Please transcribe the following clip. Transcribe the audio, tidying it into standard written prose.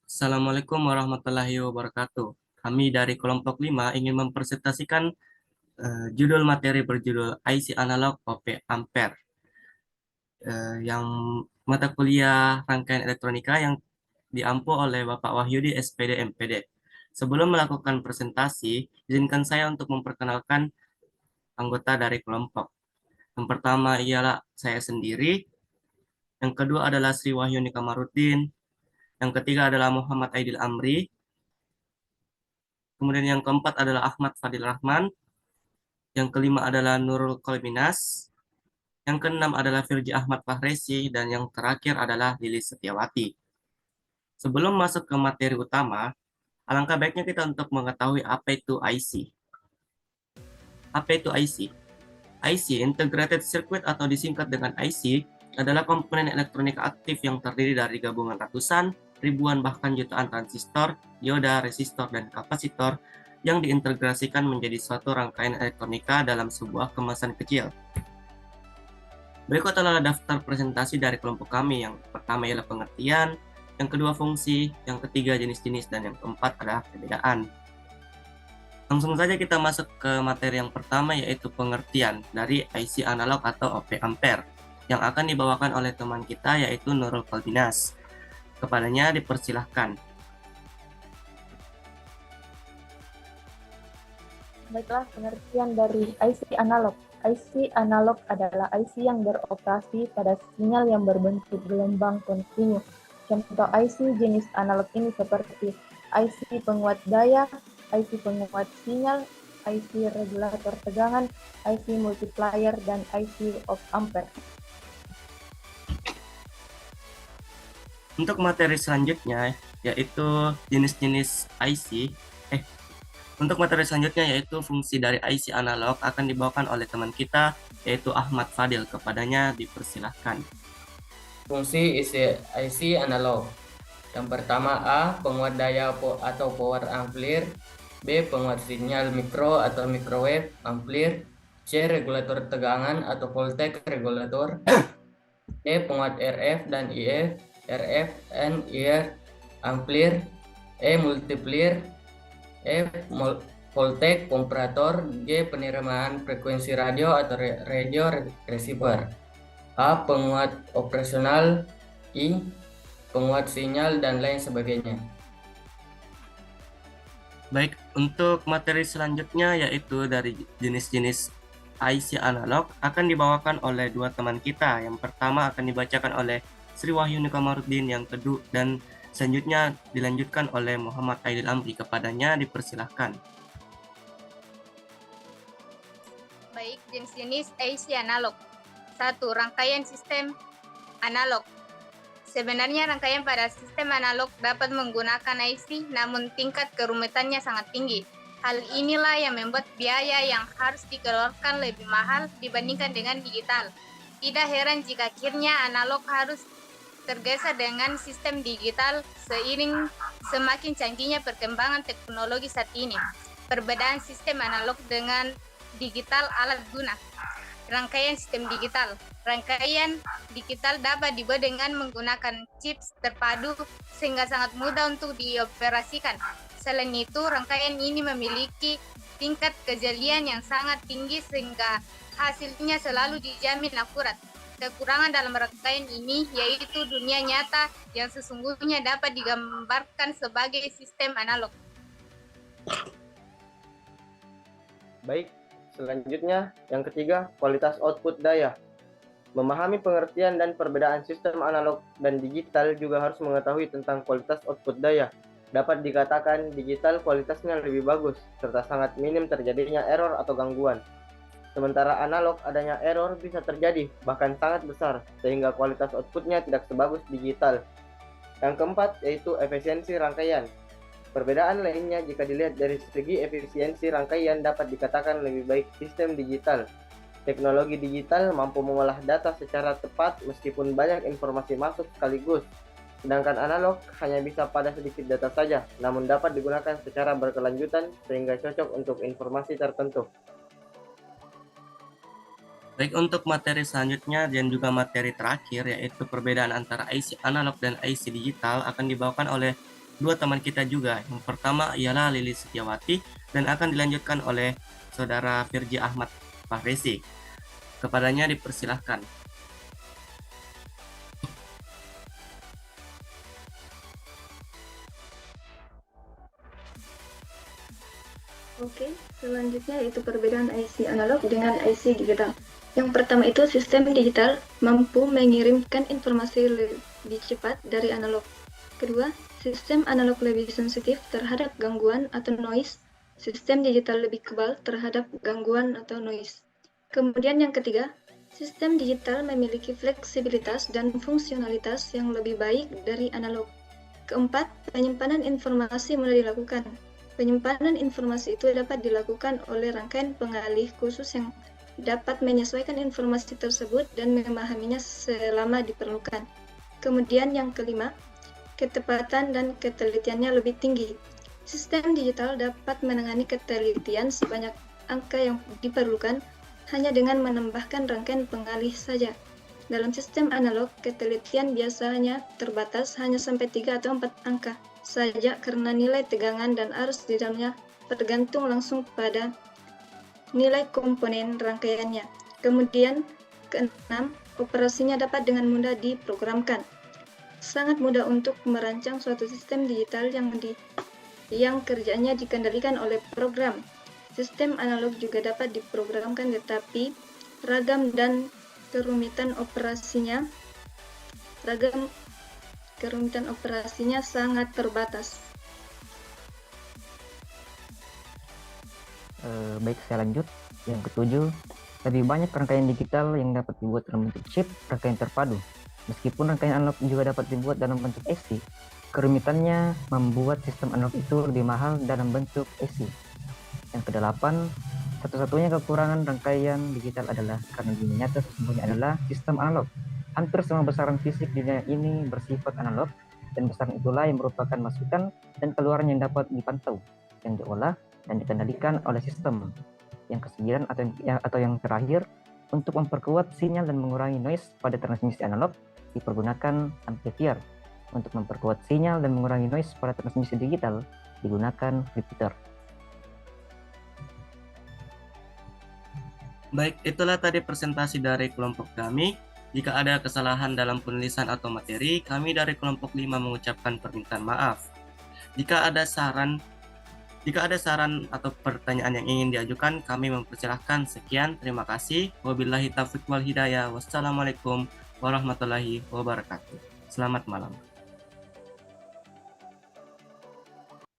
Assalamualaikum warahmatullahi wabarakatuh. Kami dari kelompok 5 ingin mempresentasikan judul materi berjudul IC Analog OP Ampere, yang mata kuliah rangkaian elektronika yang diampu oleh Bapak Wahyudi SPD MPD. Sebelum melakukan presentasi, izinkan saya untuk memperkenalkan anggota dari kelompok. Yang pertama ialah saya sendiri, yang kedua adalah Sri Wahyuni Kamarudin, yang ketiga adalah Muhammad Aidil Amri, kemudian yang keempat adalah Ahmad Fadil Rahman, yang kelima adalah Nurul Kolbinas, yang keenam adalah Firji Ahmad Fahresi, dan yang terakhir adalah Lilis Setiawati. Sebelum masuk ke materi utama, alangkah baiknya kita untuk mengetahui apa itu IC. Apa itu IC? IC, Integrated Circuit atau disingkat dengan IC, adalah komponen elektronika aktif yang terdiri dari gabungan ratusan, ribuan bahkan jutaan transistor, dioda, resistor, dan kapasitor yang diintegrasikan menjadi suatu rangkaian elektronika dalam sebuah kemasan kecil. Berikut adalah daftar presentasi dari kelompok kami. Yang pertama ialah pengertian, yang kedua fungsi, yang ketiga jenis-jenis, dan yang keempat adalah perbedaan. Langsung saja kita masuk ke materi yang pertama, yaitu pengertian dari IC analog atau OP Ampere, yang akan dibawakan oleh teman kita yaitu Nurul Kalbinas. Kepadanya dipersilahkan. Baiklah, pengertian dari IC analog. IC analog adalah IC yang beroperasi pada sinyal yang berbentuk gelombang kontinu. Contoh IC jenis analog ini seperti IC penguat daya, IC penguat sinyal, IC regulator tegangan, IC multiplier, dan IC of ampere. Untuk materi selanjutnya yaitu jenis-jenis IC. Untuk materi selanjutnya yaitu fungsi dari IC analog akan dibawakan oleh teman kita yaitu Ahmad Fadil. Kepadanya dipersilahkan. Fungsi IC analog. Yang pertama A, penguat daya atau power amplifier. B, penguat sinyal mikro atau microwave amplifier. C, regulator tegangan atau voltage regulator. D, penguat RF dan IF, RF and IF amplifier. E, multiplier. F, voltage komparator. G, penerimaan frekuensi radio atau radio receiver. A, penguat operasional. I, penguat sinyal, dan lain sebagainya. Baik, untuk materi selanjutnya yaitu dari jenis-jenis IC analog akan dibawakan oleh dua teman kita. Yang pertama akan dibacakan oleh Sri Wahyuni Kamarudin, yang kedua dan selanjutnya dilanjutkan oleh Muhammad Aidil Amri. Kepadanya dipersilahkan. Baik, jenis-jenis IC analog. 1. Rangkaian sistem analog. Sebenarnya rangkaian pada sistem analog dapat menggunakan IC, namun tingkat kerumitannya sangat tinggi. Hal inilah yang membuat biaya yang harus dikeluarkan lebih mahal dibandingkan dengan digital. Tidak heran jika akhirnya analog harus tergeser dengan sistem digital seiring semakin canggihnya perkembangan teknologi saat ini. Perbedaan sistem analog dengan digital alat guna. Rangkaian sistem digital. Rangkaian digital dapat dibuat dengan menggunakan chips terpadu sehingga sangat mudah untuk dioperasikan. Selain itu, rangkaian ini memiliki tingkat kejelian yang sangat tinggi sehingga hasilnya selalu dijamin akurat. Kekurangan dalam rangkaian ini yaitu dunia nyata yang sesungguhnya dapat digambarkan sebagai sistem analog. Baik, selanjutnya yang ketiga, kualitas output daya. Memahami pengertian dan perbedaan sistem analog dan digital juga harus mengetahui tentang kualitas output daya. Dapat dikatakan digital kualitasnya lebih bagus, serta sangat minim terjadinya error atau gangguan. Sementara analog adanya error bisa terjadi, bahkan sangat besar, sehingga kualitas outputnya tidak sebagus digital. Yang keempat yaitu efisiensi rangkaian. Perbedaan lainnya jika dilihat dari segi efisiensi rangkaian dapat dikatakan lebih baik sistem digital. Teknologi digital mampu mengolah data secara tepat meskipun banyak informasi masuk sekaligus. Sedangkan analog hanya bisa pada sedikit data saja, namun dapat digunakan secara berkelanjutan sehingga cocok untuk informasi tertentu. Baik, untuk materi selanjutnya dan juga materi terakhir yaitu perbedaan antara IC analog dan IC digital akan dibawakan oleh dua teman kita juga. Yang pertama ialah Lilis Setiawati dan akan dilanjutkan oleh Saudara Firji Ahmad Fahrezi. Kepadanya dipersilahkan. Oke, selanjutnya yaitu perbedaan IC analog dengan IC digital. Yang pertama itu sistem digital mampu mengirimkan informasi lebih cepat dari analog. Kedua, sistem analog lebih sensitif terhadap gangguan atau noise. Sistem digital lebih kebal terhadap gangguan atau noise. Kemudian yang ketiga, sistem digital memiliki fleksibilitas dan fungsionalitas yang lebih baik dari analog. Keempat, penyimpanan informasi mudah dilakukan. Penyimpanan informasi itu dapat dilakukan oleh rangkaian pengalih khusus yang dapat menyesuaikan informasi tersebut dan memahaminya selama diperlukan. Kemudian yang kelima, ketepatan dan ketelitiannya lebih tinggi. Sistem digital dapat menangani ketelitian sebanyak angka yang diperlukan hanya dengan menambahkan rangkaian pengalih saja. Dalam sistem analog, ketelitian biasanya terbatas hanya sampai 3 atau 4 angka saja karena nilai tegangan dan arus di dalamnya tergantung langsung pada nilai komponen rangkaiannya. Kemudian keenam, operasinya dapat dengan mudah diprogramkan. Sangat mudah untuk merancang suatu sistem digital yang kerjanya dikendalikan oleh program. Sistem analog juga dapat diprogramkan tetapi ragam dan kerumitan operasinya sangat terbatas. Baik, saya lanjut. Yang ketujuh, lebih banyak rangkaian digital yang dapat dibuat dalam bentuk chip rangkaian terpadu. Meskipun rangkaian analog juga dapat dibuat dalam bentuk IC, kerumitannya membuat sistem analog itu lebih mahal dalam bentuk IC. Yang kedelapan, satu-satunya kekurangan rangkaian digital adalah karena dunia nyata sesungguhnya adalah sistem analog. Hampir semua besaran fisik di dunia ini bersifat analog, dan besaran itulah yang merupakan masukan dan keluaran yang dapat dipantau, yang diolah dan dikendalikan oleh sistem. Yang kesembilan atau yang terakhir, untuk memperkuat sinyal dan mengurangi noise pada transmisi analog dipergunakan amplifier. Untuk memperkuat sinyal dan mengurangi noise pada transmisi digital digunakan repeater. Baik, itulah tadi presentasi dari kelompok kami. Jika ada kesalahan dalam penulisan atau materi, kami dari kelompok 5 mengucapkan permintaan maaf. Jika ada saran atau pertanyaan yang ingin diajukan, kami mempersilahkan. Sekian, terima kasih. Wabillahi taufiq wal hidayah. Wassalamualaikum warahmatullahi wabarakatuh. Selamat malam.